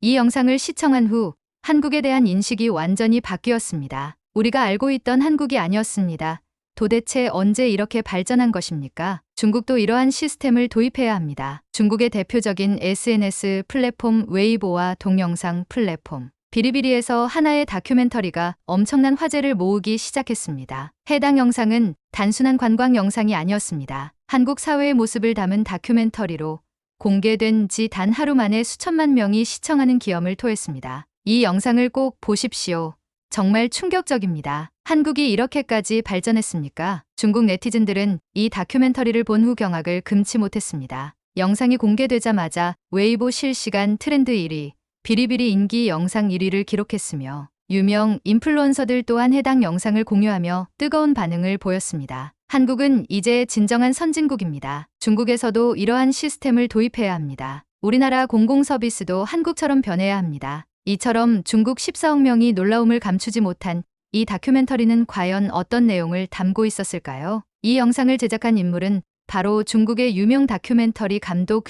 이 영상을 시청한 후 한국에 대한 인식이 완전히 바뀌었습니다. 우리가 알고 있던 한국이 아니었습니다. 도대체 언제 이렇게 발전한 것입니까? 중국도 이러한 시스템을 도입해야 합니다. 중국의 대표적인 SNS 플랫폼 웨이보와 동영상 플랫폼 비리비리에서 하나의 다큐멘터리가 엄청난 화제를 모으기 시작했습니다. 해당 영상은 단순한 관광 영상이 아니었습니다. 한국 사회의 모습을 담은 다큐멘터리로 공개된 지 단 하루 만에 수천만 명이 시청하는 기염을 토했습니다. 이 영상을 꼭 보십시오. 정말 충격적입니다. 한국이 이렇게까지 발전했습니까? 중국 네티즌들은 이 다큐멘터리를 본 후 경악을 금치 못했습니다. 영상이 공개되자마자 웨이보 실시간 트렌드 1위, 비리비리 인기 영상 1위를 기록했으며 유명 인플루언서들 또한 해당 영상을 공유하며 뜨거운 반응을 보였습니다. 한국은 이제 진정한 선진국입니다. 중국에서도 이러한 시스템을 도입해야 합니다. 우리나라 공공서비스도 한국처럼 변해야 합니다. 이처럼 중국 14억 명이 놀라움을 감추지 못한 이 다큐멘터리는 과연 어떤 내용을 담고 있었을까요? 이 영상을 제작한 인물은 바로 중국의 유명 다큐멘터리 감독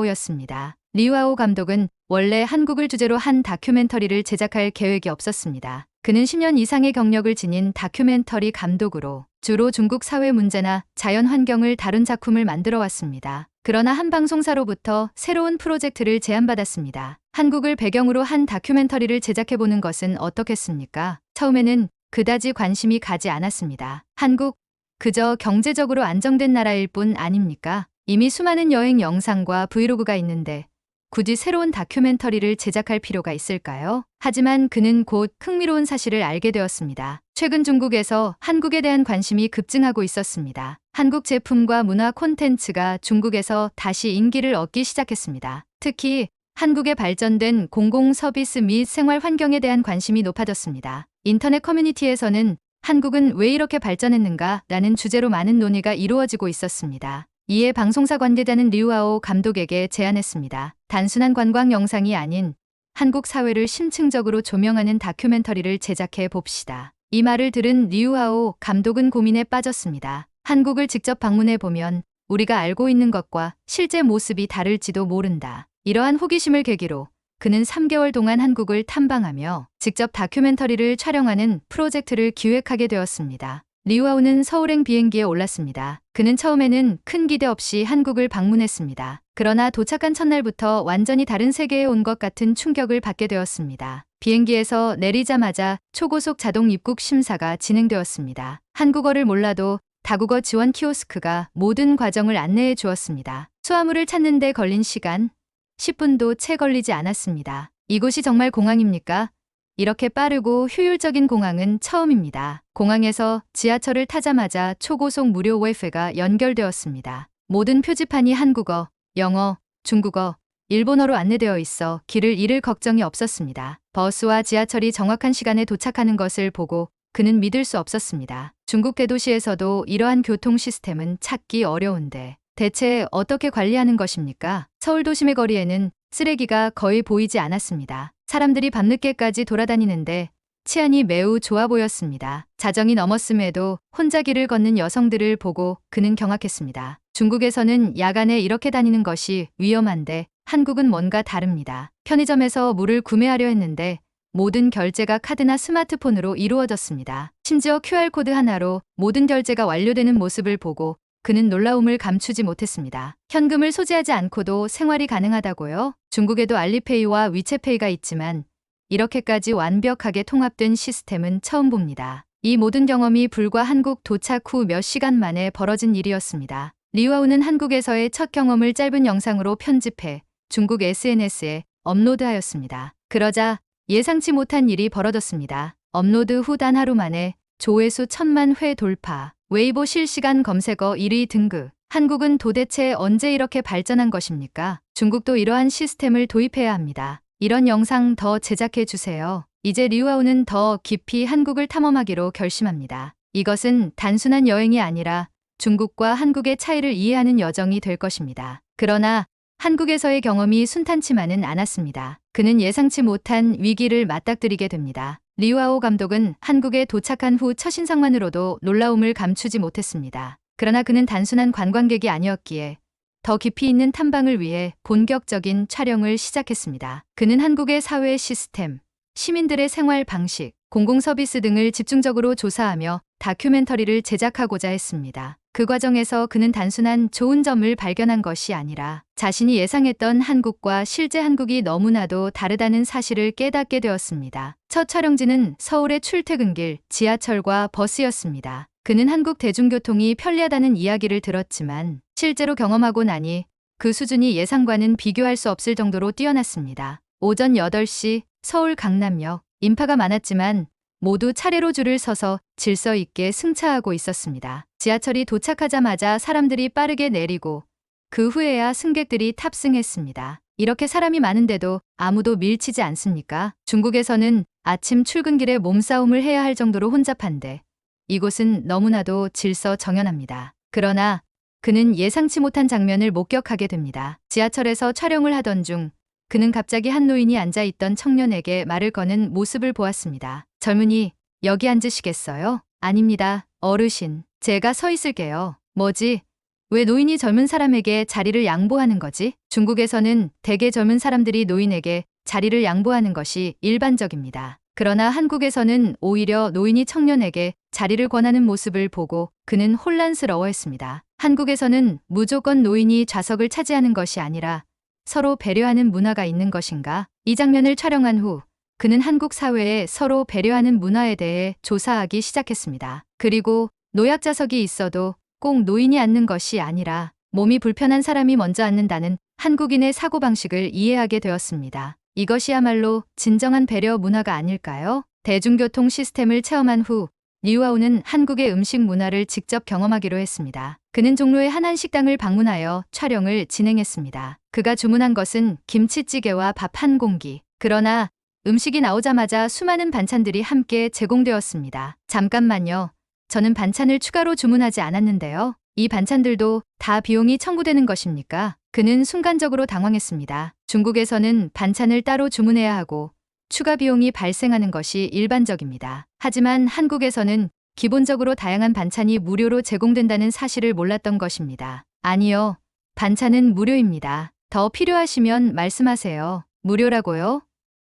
리우아오였습니다. 리우아오 감독은 원래 한국을 주제로 한 다큐멘터리를 제작할 계획이 없었습니다. 그는 10년 이상의 경력을 지닌 다큐멘터리 감독으로 주로 중국 사회 문제나 자연 환경을 다룬 작품을 만들어 왔습니다. 그러나 한 방송사로부터 새로운 프로젝트를 제안받았습니다. 한국을 배경으로 한 다큐멘터리를 제작해보는 것은 어떻겠습니까? 처음에는 그다지 관심이 가지 않았습니다. 한국, 그저 경제적으로 안정된 나라일 뿐 아닙니까? 이미 수많은 여행 영상과 브이로그가 있는데 굳이 새로운 다큐멘터리를 제작할 필요가 있을까요? 하지만 그는 곧 흥미로운 사실을 알게 되었습니다. 최근 중국에서 한국에 대한 관심이 급증하고 있었습니다. 한국 제품과 문화 콘텐츠가 중국에서 다시 인기를 얻기 시작했습니다. 특히 한국의 발전된 공공 서비스 및 생활 환경에 대한 관심이 높아졌습니다. 인터넷 커뮤니티에서는 한국은 왜 이렇게 발전했는가? 라는 주제로 많은 논의가 이루어지고 있었습니다. 이에 방송사 관계자는 리우아오 감독에게 제안했습니다. 단순한 관광 영상이 아닌 한국 사회를 심층적으로 조명하는 다큐멘터리를 제작해 봅시다. 이 말을 들은 리우아오 감독은 고민에 빠졌습니다. 한국을 직접 방문해 보면 우리가 알고 있는 것과 실제 모습이 다를지도 모른다. 이러한 호기심을 계기로 그는 3개월 동안 한국을 탐방하며 직접 다큐멘터리를 촬영하는 프로젝트를 기획하게 되었습니다. 리우아오는 서울행 비행기에 올랐습니다. 그는 처음에는 큰 기대 없이 한국을 방문했습니다. 그러나 도착한 첫날부터 완전히 다른 세계에 온 것 같은 충격을 받게 되었습니다. 비행기에서 내리자마자 초고속 자동 입국 심사가 진행되었습니다. 한국어를 몰라도 다국어 지원 키오스크가 모든 과정을 안내해 주었습니다. 수화물을 찾는 데 걸린 시간 10분도 채 걸리지 않았습니다. 이곳이 정말 공항입니까? 이렇게 빠르고 효율적인 공항은 처음입니다. 공항에서 지하철을 타자마자 초고속 무료 와이파이가 연결되었습니다. 모든 표지판이 한국어, 영어, 중국어, 일본어로 안내되어 있어 길을 잃을 걱정이 없었습니다. 버스와 지하철이 정확한 시간에 도착하는 것을 보고 그는 믿을 수 없었습니다. 중국 대도시에서도 이러한 교통 시스템은 찾기 어려운데 대체 어떻게 관리하는 것입니까? 서울 도심의 거리에는 쓰레기가 거의 보이지 않았습니다. 사람들이 밤늦게까지 돌아다니는데 치안이 매우 좋아 보였습니다. 자정이 넘었음에도 혼자 길을 걷는 여성들을 보고 그는 경악했습니다. 중국에서는 야간에 이렇게 다니는 것이 위험한데 한국은 뭔가 다릅니다. 편의점에서 물을 구매하려 했는데 모든 결제가 카드나 스마트폰으로 이루어졌습니다. 심지어 QR코드 하나로 모든 결제가 완료되는 모습을 보고 그는 놀라움을 감추지 못했습니다. 현금을 소지하지 않고도 생활이 가능하다고요? 중국에도 알리페이와 위챗페이가 있지만 이렇게까지 완벽하게 통합된 시스템은 처음 봅니다. 이 모든 경험이 불과 한국 도착 후 몇 시간 만에 벌어진 일이었습니다. 리우아오는 한국에서의 첫 경험을 짧은 영상으로 편집해 중국 SNS에 업로드하였습니다. 그러자 예상치 못한 일이 벌어졌습니다. 업로드 후 단 하루 만에 조회수 1000만 회 돌파, 웨이보 실시간 검색어 1위 등극. 한국은 도대체 언제 이렇게 발전한 것입니까? 중국도 이러한 시스템을 도입해야 합니다. 이런 영상 더 제작해 주세요. 이제 리우아오는 더 깊이 한국을 탐험하기로 결심합니다. 이것은 단순한 여행이 아니라 중국과 한국의 차이를 이해하는 여정이 될 것입니다. 그러나 한국에서의 경험이 순탄치만은 않았습니다. 그는 예상치 못한 위기를 맞닥뜨리게 됩니다. 리우아오 감독은 한국에 도착한 후 첫인상만으로도 놀라움을 감추지 못했습니다. 그러나 그는 단순한 관광객이 아니었기에 더 깊이 있는 탐방을 위해 본격적인 촬영을 시작했습니다. 그는 한국의 사회 시스템, 시민들의 생활 방식, 공공서비스 등을 집중적으로 조사하며 다큐멘터리를 제작하고자 했습니다. 그 과정에서 그는 단순한 좋은 점을 발견한 것이 아니라 자신이 예상했던 한국과 실제 한국이 너무나도 다르다는 사실을 깨닫게 되었습니다. 첫 촬영지는 서울의 출퇴근길, 지하철과 버스였습니다. 그는 한국 대중교통이 편리하다는 이야기를 들었지만 실제로 경험하고 나니 그 수준이 예상과는 비교할 수 없을 정도로 뛰어났습니다. 오전 8시 서울 강남역, 인파가 많았지만 모두 차례로 줄을 서서 질서 있게 승차하고 있었습니다. 지하철이 도착하자마자 사람들이 빠르게 내리고 그 후에야 승객들이 탑승했습니다. 이렇게 사람이 많은데도 아무도 밀치지 않습니까? 중국에서는 아침 출근길에 몸싸움을 해야 할 정도로 혼잡한데 이곳은 너무나도 질서 정연합니다. 그러나 그는 예상치 못한 장면을 목격하게 됩니다. 지하철에서 촬영을 하던 중 그는 갑자기 한 노인이 앉아있던 청년에게 말을 거는 모습을 보았습니다. 젊은이, 여기 앉으시겠어요? 아닙니다, 어르신. 제가 서 있을게요. 뭐지? 왜 노인이 젊은 사람에게 자리를 양보하는 거지? 중국에서는 대개 젊은 사람들이 노인에게 자리를 양보하는 것이 일반적입니다. 그러나 한국에서는 오히려 노인이 청년에게 자리를 권하는 모습을 보고 그는 혼란스러워했습니다. 한국에서는 무조건 노인이 좌석을 차지하는 것이 아니라 서로 배려하는 문화가 있는 것인가? 이 장면을 촬영한 후 그는 한국 사회에 서로 배려하는 문화에 대해 조사하기 시작했습니다. 그리고 노약자석이 있어도 꼭 노인이 앉는 것이 아니라 몸이 불편한 사람이 먼저 앉는다는 한국인의 사고방식을 이해하게 되었습니다. 이것이야말로 진정한 배려 문화가 아닐까요? 대중교통 시스템을 체험한 후 리우아우는 한국의 음식 문화를 직접 경험하기로 했습니다. 그는 종로의 한 한식당을 방문하여 촬영을 진행했습니다. 그가 주문한 것은 김치찌개와 밥 한 공기. 그러나 음식이 나오자마자 수많은 반찬들이 함께 제공되었습니다. 잠깐만요. 저는 반찬을 추가로 주문하지 않았는데요. 이 반찬들도 다 비용이 청구되는 것입니까? 그는 순간적으로 당황했습니다. 중국에서는 반찬을 따로 주문해야 하고 추가 비용이 발생하는 것이 일반적입니다. 하지만 한국에서는 기본적으로 다양한 반찬이 무료로 제공된다는 사실을 몰랐던 것입니다. 아니요. 반찬은 무료입니다. 더 필요하시면 말씀하세요. 무료라고요?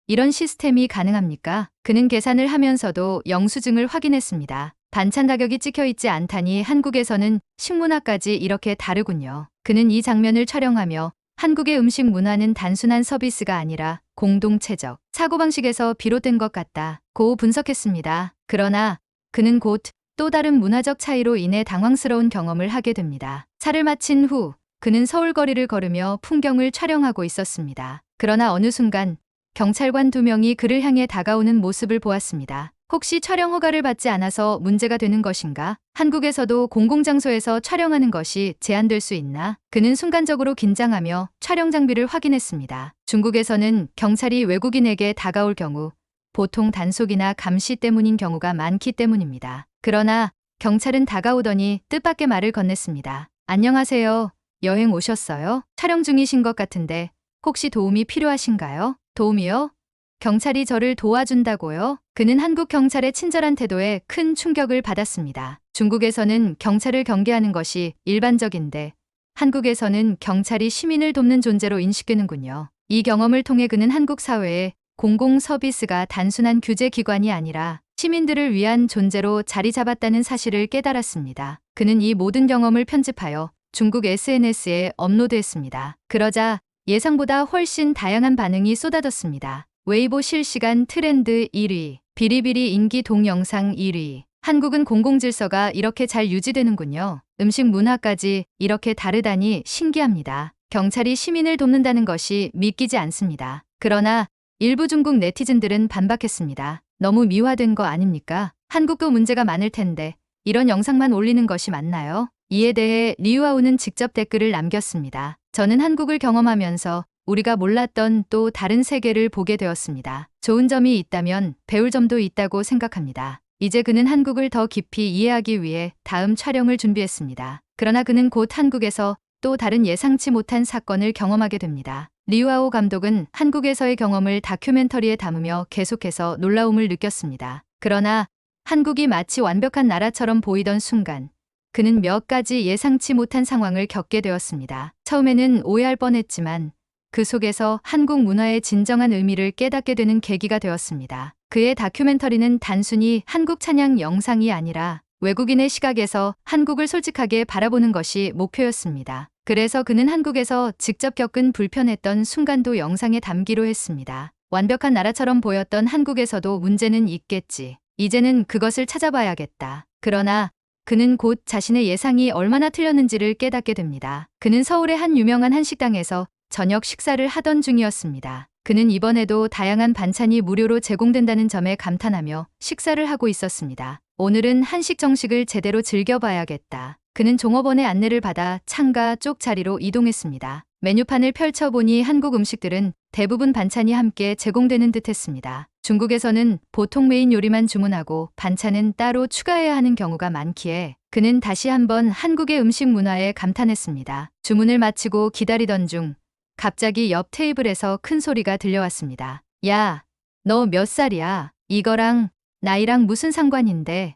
이런 시스템이 가능합니까? 그는 계산을 하면서도 영수증을 확인했습니다. 반찬 가격이 찍혀 있지 않다니 한국에서는 식문화까지 이렇게 다르군요. 그는 이 장면을 촬영하며 한국의 음식 문화는 단순한 서비스가 아니라 공동체적 사고방식에서 비롯된 것 같다고 분석했습니다. 그러나 그는 곧 또 다른 문화적 차이로 인해 당황스러운 경험을 하게 됩니다. 차를 마친 후 그는 서울 거리를 걸으며 풍경을 촬영하고 있었습니다. 그러나 어느 순간 경찰관 2명이 그를 향해 다가오는 모습을 보았습니다. 혹시 촬영 허가를 받지 않아서 문제가 되는 것인가? 한국에서도 공공장소에서 촬영하는 것이 제한될 수 있나? 그는 순간적으로 긴장하며 촬영 장비를 확인했습니다. 중국에서는 경찰이 외국인에게 다가올 경우 보통 단속이나 감시 때문인 경우가 많기 때문입니다. 그러나 경찰은 다가오더니 뜻밖의 말을 건넸습니다. 안녕하세요. 여행 오셨어요? 촬영 중이신 것 같은데 혹시 도움이 필요하신가요? 도움이요? 경찰이 저를 도와준다고요? 그는 한국 경찰의 친절한 태도에 큰 충격을 받았습니다. 중국에서는 경찰을 경계하는 것이 일반적인데 한국에서는 경찰이 시민을 돕는 존재로 인식되는군요. 이 경험을 통해 그는 한국 사회에 공공 서비스가 단순한 규제 기관이 아니라 시민들을 위한 존재로 자리 잡았다는 사실을 깨달았습니다. 그는 이 모든 경험을 편집하여 중국 SNS에 업로드했습니다. 그러자 예상보다 훨씬 다양한 반응이 쏟아졌습니다. 웨이보 실시간 트렌드 1위, 비리비리 인기 동영상 1위. 한국은 공공질서가 이렇게 잘 유지되는군요. 음식 문화까지 이렇게 다르다니 신기합니다. 경찰이 시민을 돕는다는 것이 믿기지 않습니다. 그러나 일부 중국 네티즌들은 반박했습니다. 너무 미화된 거 아닙니까? 한국도 문제가 많을 텐데 이런 영상만 올리는 것이 맞나요? 이에 대해 리우아우는 직접 댓글을 남겼습니다. 저는 한국을 경험하면서 우리가 몰랐던 또 다른 세계를 보게 되었습니다. 좋은 점이 있다면 배울 점도 있다고 생각합니다. 이제 그는 한국을 더 깊이 이해하기 위해 다음 촬영을 준비했습니다. 그러나 그는 곧 한국에서 또 다른 예상치 못한 사건을 경험하게 됩니다. 리우아오 감독은 한국에서의 경험을 다큐멘터리에 담으며 계속해서 놀라움을 느꼈습니다. 그러나 한국이 마치 완벽한 나라처럼 보이던 순간 그는 몇 가지 예상치 못한 상황을 겪게 되었습니다. 처음에는 오해할 뻔했지만 그 속에서 한국 문화의 진정한 의미를 깨닫게 되는 계기가 되었습니다. 그의 다큐멘터리는 단순히 한국 찬양 영상이 아니라 외국인의 시각에서 한국을 솔직하게 바라보는 것이 목표였습니다. 그래서 그는 한국에서 직접 겪은 불편했던 순간도 영상에 담기로 했습니다. 완벽한 나라처럼 보였던 한국에서도 문제는 있겠지. 이제는 그것을 찾아봐야겠다. 그러나 그는 곧 자신의 예상이 얼마나 틀렸는지를 깨닫게 됩니다. 그는 서울의 한 유명한 한식당에서 저녁 식사를 하던 중이었습니다. 그는 이번에도 다양한 반찬이 무료로 제공된다는 점에 감탄하며 식사를 하고 있었습니다. 오늘은 한식 정식을 제대로 즐겨봐야겠다. 그는 종업원의 안내를 받아 창가 쪽 자리로 이동했습니다. 메뉴판을 펼쳐보니 한국 음식들은 대부분 반찬이 함께 제공되는 듯했습니다. 중국에서는 보통 메인 요리만 주문하고 반찬은 따로 추가해야 하는 경우가 많기에 그는 다시 한번 한국의 음식 문화에 감탄했습니다. 주문을 마치고 기다리던 중 갑자기 옆 테이블에서 큰 소리가 들려왔습니다. 야, 너 몇 살이야? 이거랑 나이랑 무슨 상관인데?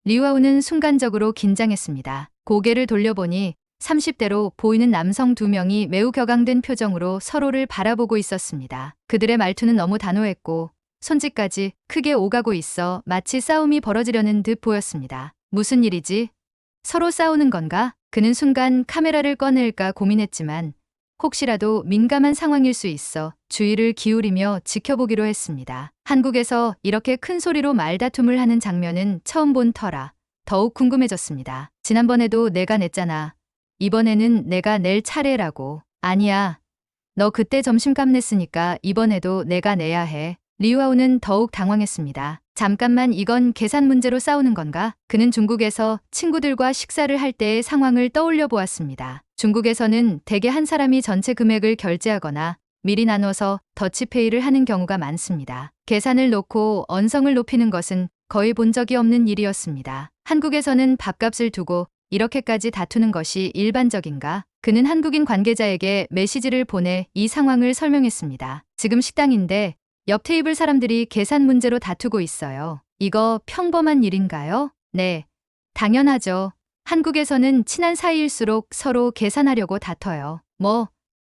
리와우는 순간적으로 긴장했습니다. 고개를 돌려보니 30대로 보이는 남성 2명이 매우 격앙된 표정으로 서로를 바라보고 있었습니다. 그들의 말투는 너무 단호했고 손짓까지 크게 오가고 있어 마치 싸움이 벌어지려는 듯 보였습니다. 무슨 일이지? 서로 싸우는 건가? 그는 순간 카메라를 꺼낼까 고민했지만 혹시라도 민감한 상황일 수 있어 주의를 기울이며 지켜보기로 했습니다. 한국에서 이렇게 큰 소리로 말다툼을 하는 장면은 처음 본 터라 더욱 궁금해졌습니다. 지난번에도 내가 냈잖아. 이번에는 내가 낼 차례라고. 아니야. 너 그때 점심값 냈으니까 이번에도 내가 내야 해. 리우아우는 더욱 당황했습니다. 잠깐만, 이건 계산 문제로 싸우는 건가? 그는 중국에서 친구들과 식사를 할 때의 상황을 떠올려 보았습니다. 중국에서는 대개 한 사람이 전체 금액을 결제하거나 미리 나눠서 더치페이를 하는 경우가 많습니다. 계산을 놓고 언성을 높이는 것은 거의 본 적이 없는 일이었습니다. 한국에서는 밥값을 두고 이렇게까지 다투는 것이 일반적인가? 그는 한국인 관계자에게 메시지를 보내 이 상황을 설명했습니다. 지금 식당인데 옆 테이블 사람들이 계산 문제로 다투고 있어요. 이거 평범한 일인가요? 네, 당연하죠. 한국에서는 친한 사이일수록 서로 계산하려고 다퉈요. 뭐,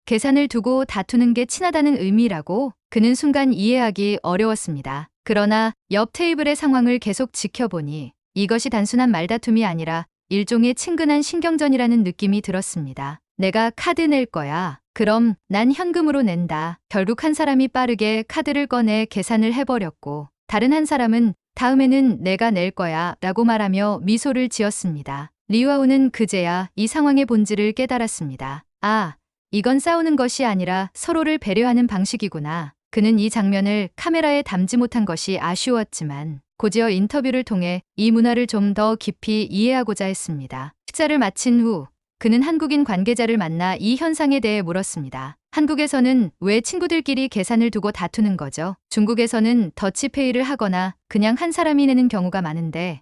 계산을 두고 다투는 게 친하다는 의미라고? 그는 순간 이해하기 어려웠습니다. 그러나 옆 테이블의 상황을 계속 지켜보니 이것이 단순한 말다툼이 아니라 일종의 친근한 신경전이라는 느낌이 들었습니다. 내가 카드 낼 거야. 그럼 난 현금으로 낸다. 결국 한 사람이 빠르게 카드를 꺼내 계산을 해버렸고 다른 한 사람은 다음에는 내가 낼 거야 라고 말하며 미소를 지었습니다. 리와우는 그제야 이 상황의 본질을 깨달았습니다. 아, 이건 싸우는 것이 아니라 서로를 배려하는 방식이구나. 그는 이 장면을 카메라에 담지 못한 것이 아쉬웠지만 곧이어 인터뷰를 통해 이 문화를 좀 더 깊이 이해하고자 했습니다. 식사를 마친 후 그는 한국인 관계자를 만나 이 현상에 대해 물었습니다. 한국에서는 왜 친구들끼리 계산을 두고 다투는 거죠? 중국에서는 더치페이를 하거나 그냥 한 사람이 내는 경우가 많은데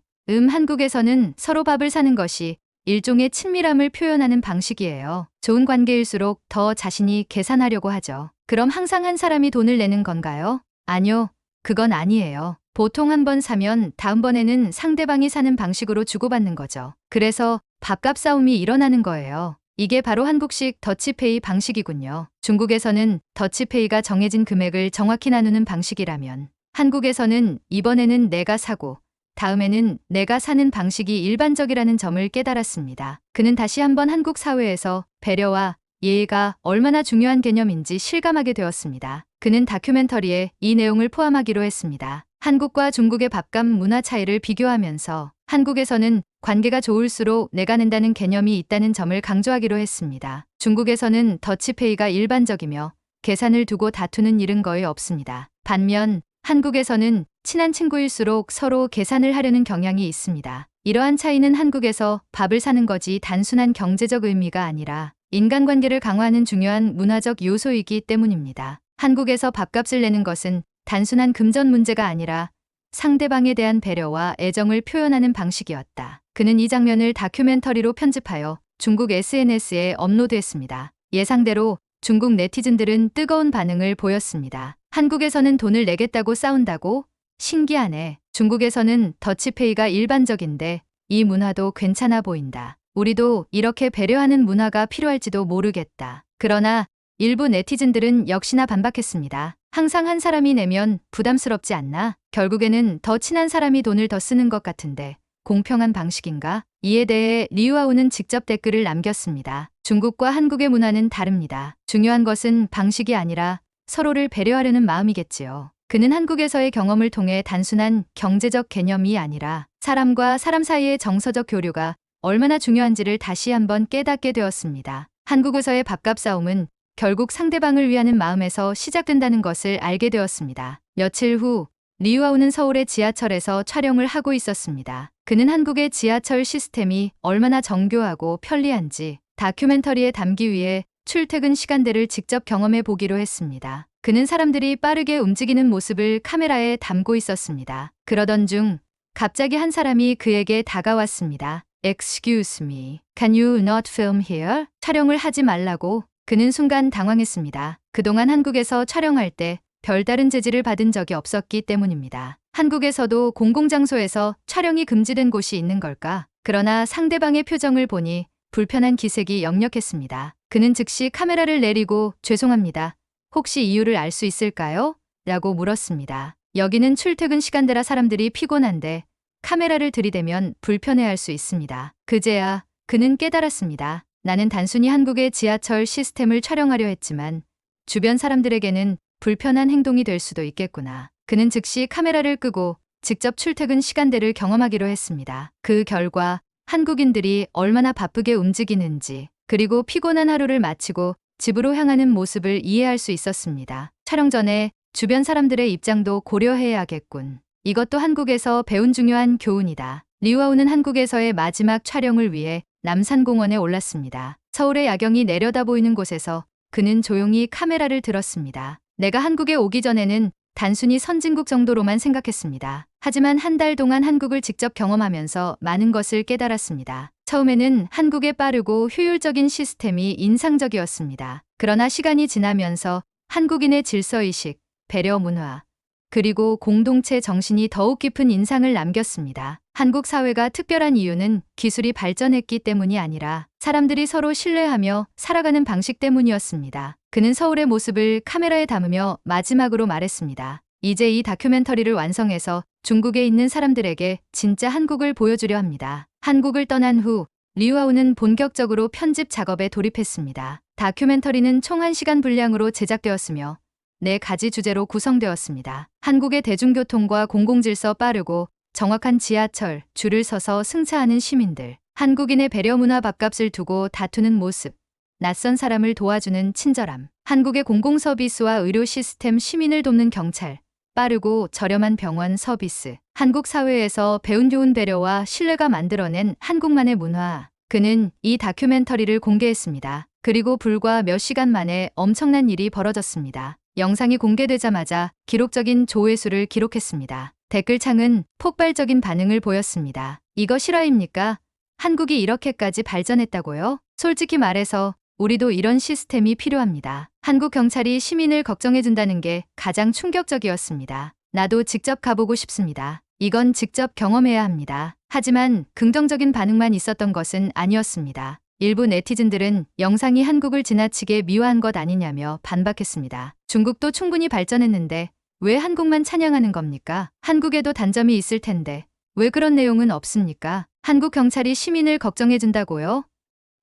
한국에서는 서로 밥을 사는 것이 일종의 친밀함을 표현하는 방식이에요. 좋은 관계일수록 더 자신이 계산하려고 하죠. 그럼 항상 한 사람이 돈을 내는 건가요? 아니요, 그건 아니에요. 보통 한 번 사면 다음번에는 상대방이 사는 방식으로 주고받는 거죠. 그래서 밥값 싸움이 일어나는 거예요. 이게 바로 한국식 더치페이 방식이군요. 중국에서는 더치페이가 정해진 금액을 정확히 나누는 방식이라면 한국에서는 이번에는 내가 사고 다음에는 내가 사는 방식이 일반적이라는 점을 깨달았습니다. 그는 다시 한번 한국 사회에서 배려와 예의가 얼마나 중요한 개념인지 실감하게 되었습니다. 그는 다큐멘터리에 이 내용을 포함하기로 했습니다. 한국과 중국의 밥값 문화 차이를 비교하면서 한국에서는 관계가 좋을수록 내가 낸다는 개념이 있다는 점을 강조하기로 했습니다. 중국에서는 더치페이가 일반적이며 계산을 두고 다투는 일은 거의 없습니다. 반면 한국에서는 친한 친구일수록 서로 계산을 하려는 경향이 있습니다. 이러한 차이는 한국에서 밥을 사는 것이 단순한 경제적 의미가 아니라 인간관계를 강화하는 중요한 문화적 요소이기 때문입니다. 한국에서 밥값을 내는 것은 단순한 금전 문제가 아니라 상대방에 대한 배려와 애정을 표현하는 방식이었다. 그는 이 장면을 다큐멘터리로 편집하여 중국 SNS에 업로드했습니다. 예상대로 중국 네티즌들은 뜨거운 반응을 보였습니다. 한국에서는 돈을 내겠다고 싸운다고? 신기하네. 중국에서는 더치페이가 일반적인데 이 문화도 괜찮아 보인다. 우리도 이렇게 배려하는 문화가 필요할지도 모르겠다. 그러나 일부 네티즌들은 역시나 반박했습니다. 항상 한 사람이 내면 부담스럽지 않나? 결국에는 더 친한 사람이 돈을 더 쓰는 것 같은데 공평한 방식인가? 이에 대해 리우아우는 직접 댓글을 남겼습니다. 중국과 한국의 문화는 다릅니다. 중요한 것은 방식이 아니라 서로를 배려하려는 마음이겠지요. 그는 한국에서의 경험을 통해 단순한 경제적 개념이 아니라 사람과 사람 사이의 정서적 교류가 얼마나 중요한지를 다시 한번 깨닫게 되었습니다. 한국에서의 밥값 싸움은 결국 상대방을 위하는 마음에서 시작된다는 것을 알게 되었습니다. 며칠 후 리우아우는 서울의 지하철에서 촬영을 하고 있었습니다. 그는 한국의 지하철 시스템이 얼마나 정교하고 편리한지 다큐멘터리에 담기 위해 출퇴근 시간대를 직접 경험해 보기로 했습니다. 그는 사람들이 빠르게 움직이는 모습을 카메라에 담고 있었습니다. 그러던 중 갑자기 한 사람이 그에게 다가왔습니다. Excuse me, can you not film here? 촬영을 하지 말라고. 그는 순간 당황했습니다. 그동안 한국에서 촬영할 때 별다른 제지를 받은 적이 없었기 때문입니다. 한국에서도 공공장소에서 촬영이 금지된 곳이 있는 걸까? 그러나 상대방의 표정을 보니 불편한 기색이 역력했습니다. 그는 즉시 카메라를 내리고 죄송합니다. 혹시 이유를 알 수 있을까요? 라고 물었습니다. 여기는 출퇴근 시간대라 사람들이 피곤한데 카메라를 들이대면 불편해할 수 있습니다. 그제야 그는 깨달았습니다. 나는 단순히 한국의 지하철 시스템을 촬영하려 했지만 주변 사람들에게는 불편한 행동이 될 수도 있겠구나. 그는 즉시 카메라를 끄고 직접 출퇴근 시간대를 경험하기로 했습니다. 그 결과 한국인들이 얼마나 바쁘게 움직이는지 그리고 피곤한 하루를 마치고 집으로 향하는 모습을 이해할 수 있었습니다. 촬영 전에 주변 사람들의 입장도 고려해야겠군. 이것도 한국에서 배운 중요한 교훈이다. 리우아우는 한국에서의 마지막 촬영을 위해 남산공원에 올랐습니다. 서울의 야경이 내려다 보이는 곳에서 그는 조용히 카메라를 들었습니다. 내가 한국에 오기 전에는 단순히 선진국 정도로만 생각했습니다. 하지만 한 달 동안 한국을 직접 경험하면서 많은 것을 깨달았습니다. 처음에는 한국의 빠르고 효율적인 시스템이 인상적이었습니다. 그러나 시간이 지나면서 한국인의 질서의식, 배려 문화, 그리고 공동체 정신이 더욱 깊은 인상을 남겼습니다. 한국 사회가 특별한 이유는 기술이 발전했기 때문이 아니라 사람들이 서로 신뢰하며 살아가는 방식 때문이었습니다. 그는 서울의 모습을 카메라에 담으며 마지막으로 말했습니다. 이제 이 다큐멘터리를 완성해서 중국에 있는 사람들에게 진짜 한국을 보여주려 합니다. 한국을 떠난 후 리우아우는 본격적으로 편집 작업에 돌입했습니다. 다큐멘터리는 총 1시간 분량으로 제작되었으며 4가지 주제로 구성되었습니다. 한국의 대중교통과 공공질서 빠르고 정확한 지하철, 줄을 서서 승차하는 시민들, 한국인의 배려 문화 밥값을 두고 다투는 모습, 낯선 사람을 도와주는 친절함, 한국의 공공서비스와 의료 시스템 시민을 돕는 경찰, 빠르고 저렴한 병원 서비스, 한국 사회에서 배운 좋은 배려와 신뢰가 만들어낸 한국만의 문화. 그는 이 다큐멘터리를 공개했습니다. 그리고 불과 몇 시간 만에 엄청난 일이 벌어졌습니다. 영상이 공개되자마자 기록적인 조회수를 기록했습니다. 댓글창은 폭발적인 반응을 보였습니다. 이거 실화입니까? 한국이 이렇게까지 발전했다고요? 솔직히 말해서 우리도 이런 시스템이 필요합니다. 한국 경찰이 시민을 걱정해준다는 게 가장 충격적이었습니다. 나도 직접 가보고 싶습니다. 이건 직접 경험해야 합니다. 하지만 긍정적인 반응만 있었던 것은 아니었습니다. 일부 네티즌들은 영상이 한국을 지나치게 미화한 것 아니냐며 반박했습니다. 중국도 충분히 발전했는데 왜 한국만 찬양하는 겁니까? 한국에도 단점이 있을 텐데 왜 그런 내용은 없습니까? 한국 경찰이 시민을 걱정해준다고요?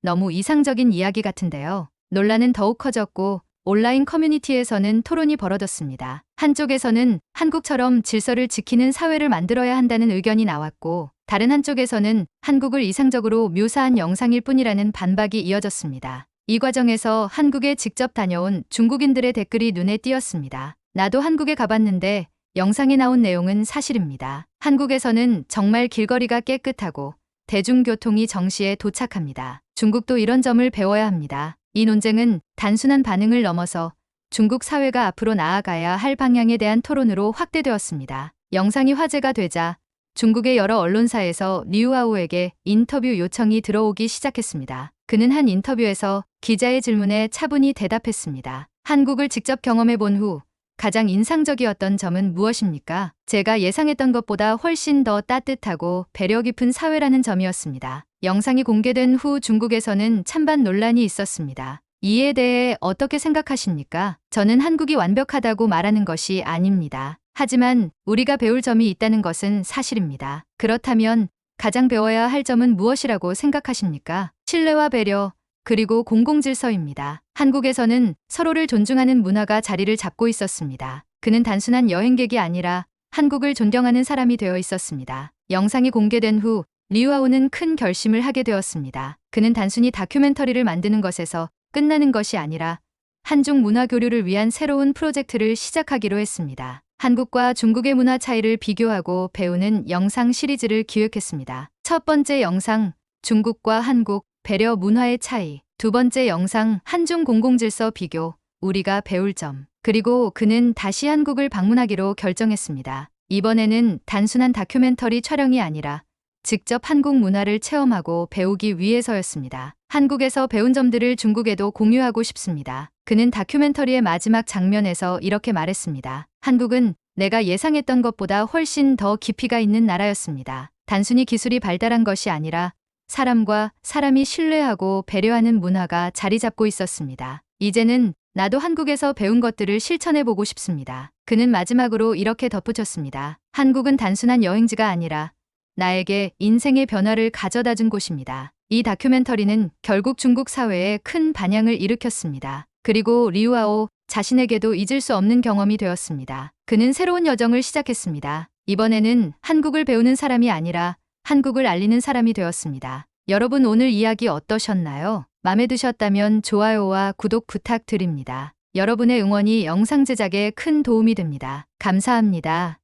너무 이상적인 이야기 같은데요. 논란은 더욱 커졌고 온라인 커뮤니티에서는 토론이 벌어졌습니다. 한쪽에서는 한국처럼 질서를 지키는 사회를 만들어야 한다는 의견이 나왔고 다른 한쪽에서는 한국을 이상적으로 묘사한 영상일 뿐이라는 반박이 이어졌습니다. 이 과정에서 한국에 직접 다녀온 중국인들의 댓글이 눈에 띄었습니다. 나도 한국에 가봤는데 영상에 나온 내용은 사실입니다. 한국에서는 정말 길거리가 깨끗하고 대중교통이 정시에 도착합니다. 중국도 이런 점을 배워야 합니다. 이 논쟁은 단순한 반응을 넘어서 중국 사회가 앞으로 나아가야 할 방향에 대한 토론으로 확대되었습니다. 영상이 화제가 되자 중국의 여러 언론사에서 리우아우에게 인터뷰 요청이 들어오기 시작했습니다. 그는 한 인터뷰에서 기자의 질문에 차분히 대답했습니다. 한국을 직접 경험해 본 후 가장 인상적이었던 점은 무엇입니까? 제가 예상했던 것보다 훨씬 더 따뜻하고 배려 깊은 사회라는 점이었습니다. 영상이 공개된 후 중국에서는 찬반 논란이 있었습니다. 이에 대해 어떻게 생각하십니까? 저는 한국이 완벽하다고 말하는 것이 아닙니다. 하지만 우리가 배울 점이 있다는 것은 사실입니다. 그렇다면 가장 배워야 할 점은 무엇이라고 생각하십니까? 신뢰와 배려, 그리고 공공질서입니다. 한국에서는 서로를 존중하는 문화가 자리를 잡고 있었습니다. 그는 단순한 여행객이 아니라 한국을 존경하는 사람이 되어 있었습니다. 영상이 공개된 후 리우아오는 큰 결심을 하게 되었습니다. 그는 단순히 다큐멘터리를 만드는 것에서 끝나는 것이 아니라 한중 문화 교류를 위한 새로운 프로젝트를 시작하기로 했습니다. 한국과 중국의 문화 차이를 비교하고 배우는 영상 시리즈를 기획했습니다. 첫 번째 영상, 중국과 한국, 배려 문화의 차이. 두 번째 영상, 한중 공공질서 비교, 우리가 배울 점. 그리고 그는 다시 한국을 방문하기로 결정했습니다. 이번에는 단순한 다큐멘터리 촬영이 아니라 직접 한국 문화를 체험하고 배우기 위해서였습니다. 한국에서 배운 점들을 중국에도 공유하고 싶습니다. 그는 다큐멘터리의 마지막 장면에서 이렇게 말했습니다. 한국은 내가 예상했던 것보다 훨씬 더 깊이가 있는 나라였습니다. 단순히 기술이 발달한 것이 아니라 사람과 사람이 신뢰하고 배려하는 문화가 자리 잡고 있었습니다. 이제는 나도 한국에서 배운 것들을 실천해보고 싶습니다. 그는 마지막으로 이렇게 덧붙였습니다. 한국은 단순한 여행지가 아니라 나에게 인생의 변화를 가져다 준 곳입니다. 이 다큐멘터리는 결국 중국 사회에 큰 반향을 일으켰습니다. 그리고 리우아오 자신에게도 잊을 수 없는 경험이 되었습니다. 그는 새로운 여정을 시작했습니다. 이번에는 한국을 배우는 사람이 아니라 한국을 알리는 사람이 되었습니다. 여러분 오늘 이야기 어떠셨나요? 마음에 드셨다면 좋아요와 구독 부탁드립니다. 여러분의 응원이 영상 제작에 큰 도움이 됩니다. 감사합니다.